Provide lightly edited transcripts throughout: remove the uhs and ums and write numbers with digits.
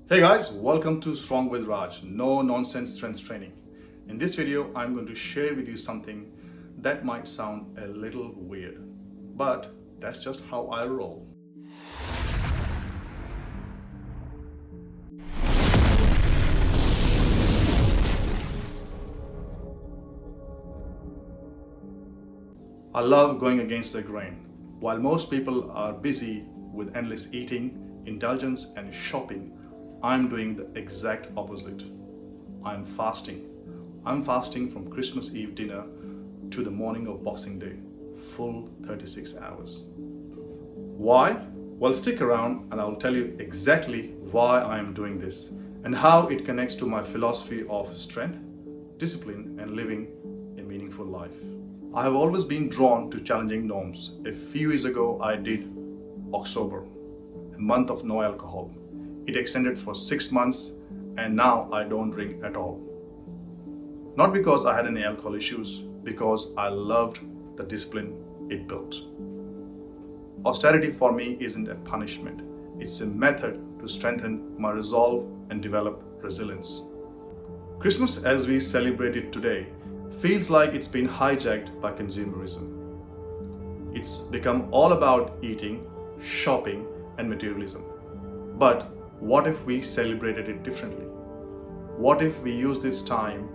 Hey guys, welcome to Strong with Raj, no nonsense strength training. In this video, I'm going to share with you something that might sound a little weird, but that's just how I roll. I love going against the grain. While most people are busy with endless eating, indulgence, and shopping, I'm doing the exact opposite. I'm fasting. I'm fasting from Christmas Eve dinner to the morning of Boxing Day, full 36 hours. Why? Well, stick around and I'll tell you exactly why I am doing this and how it connects to my philosophy of strength, discipline, and living a meaningful life. I have always been drawn to challenging norms. A few years ago, I did October, a month of no alcohol. It extended for 6 months and now I don't drink at all. Not because I had any alcohol issues, because I loved the discipline it built. Austerity for me isn't a punishment. It's a method to strengthen my resolve and develop resilience. Christmas, as we celebrate it today, feels like it's been hijacked by consumerism. It's become all about eating, shopping, and materialism. But what if we celebrated it differently? What if we use this time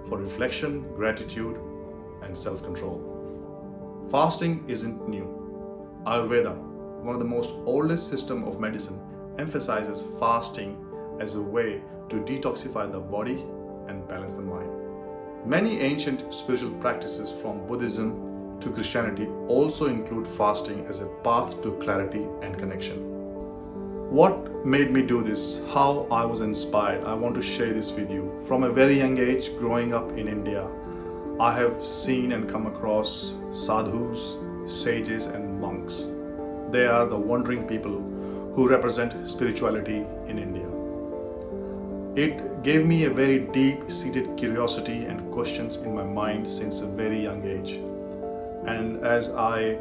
for reflection, gratitude, and self-control? Fasting isn't new. Ayurveda, one of the most oldest systems of medicine, emphasizes fasting as a way to detoxify the body and balance the mind. Many ancient spiritual practices from Buddhism to Christianity also include fasting as a path to clarity and connection. What made me do this? How I was inspired? I want to share this with you. From a very young age, growing up in India, I have seen and come across sadhus, sages, and monks. They are the wandering people who represent spirituality in India. It gave me a very deep-seated curiosity and questions in my mind since a very young age. And as I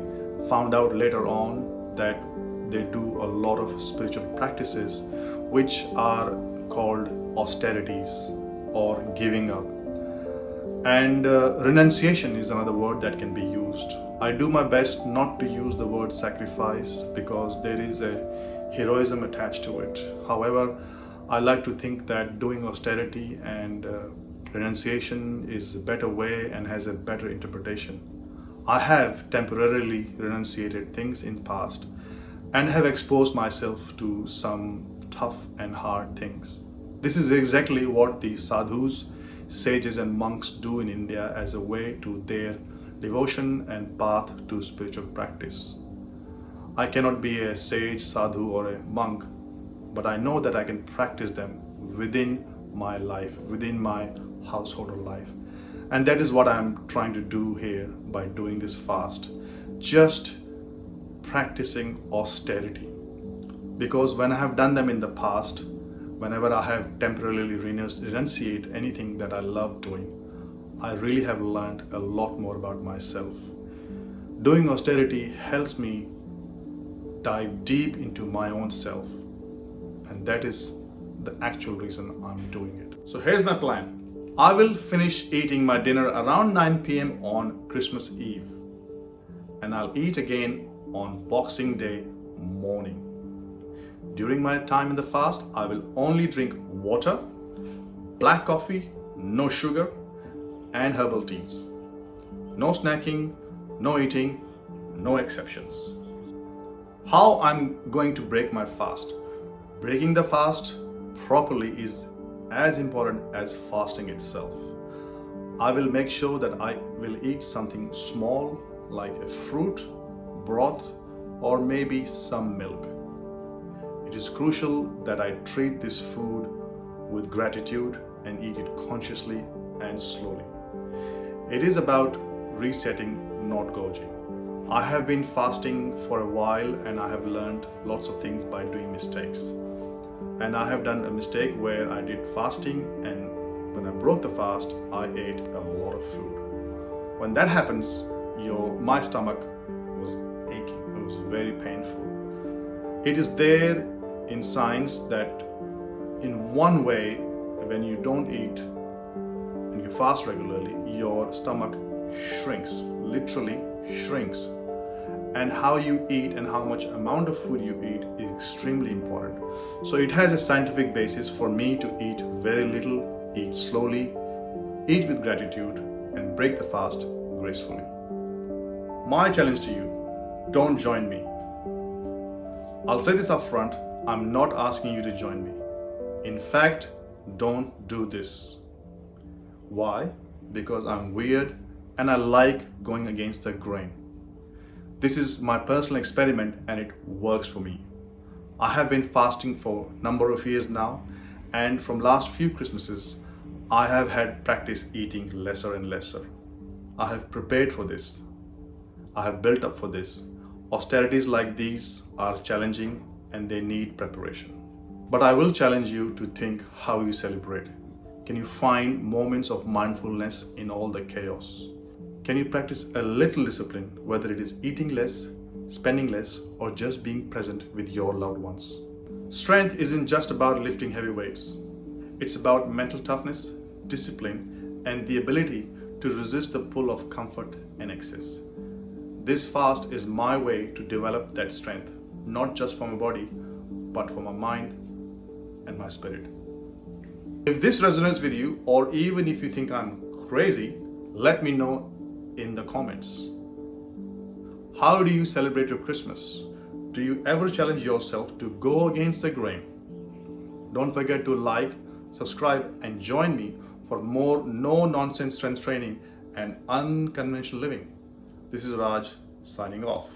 found out later on that they do a lot of spiritual practices which are called austerities or giving up. And renunciation is another word that can be used. I do my best not to use the word sacrifice because there is a heroism attached to it. However, I like to think that doing austerity and renunciation is a better way and has a better interpretation. I have temporarily renunciated things in the past and have exposed myself to some tough and hard things. This is exactly what the sadhus, sages, and monks do in India as a way to their devotion and path to spiritual practice. I cannot be a sage, sadhu, or a monk, but I know that I can practice them within my life, within my household or life. And that is what I'm trying to do here by doing this fast. Just practicing austerity. Because when I have done them in the past, whenever I have temporarily renunciated anything that I love doing, I really have learned a lot more about myself. Doing austerity helps me dive deep into my own self. And that is the actual reason I'm doing it. So here's my plan. I will finish eating my dinner around 9 p.m. on Christmas Eve. And I'll eat again on Boxing Day morning. During my time in the fast, I will only drink water, black coffee, no sugar, and herbal teas. No snacking, no eating, no exceptions. How I'm going to break my fast? Breaking the fast properly is as important as fasting itself. I will make sure that I will eat something small like a fruit, broth, or maybe some milk. It is crucial that I treat this food with gratitude and eat it consciously and slowly. It is about resetting, not gorging. I have been fasting for a while and I have learned lots of things by doing mistakes. And I have done a mistake where I did fasting, and when I broke the fast, I ate a lot of food. When that happens, my stomach was aching. It was very painful. It is there in science that in one way, when you don't eat and you fast regularly, your stomach shrinks, literally shrinks. And how you eat and how much amount of food you eat is extremely important. So it has a scientific basis for me to eat very little, eat slowly, eat with gratitude, and break the fast gracefully. My challenge to you, don't join me. I'll say this up front, I'm not asking you to join me. In fact, don't do this. Why? Because I'm weird and I like going against the grain. This is my personal experiment and it works for me. I have been fasting for a number of years now, and from last few Christmases, I have had practice eating lesser and lesser. I have prepared for this. I have built up for this. Austerities like these are challenging and they need preparation. But I will challenge you to think how you celebrate. Can you find moments of mindfulness in all the chaos? Can you practice a little discipline, whether it is eating less, spending less, or just being present with your loved ones? Strength isn't just about lifting heavy weights. It's about mental toughness, discipline, and the ability to resist the pull of comfort and excess. This fast is my way to develop that strength, not just for my body, but for my mind and my spirit. If this resonates with you, or even if you think I'm crazy, let me know in the comments. How do you celebrate your Christmas? Do you ever challenge yourself to go against the grain? Don't forget to like, subscribe, and join me for more no-nonsense strength training and unconventional living. This is Raj signing off.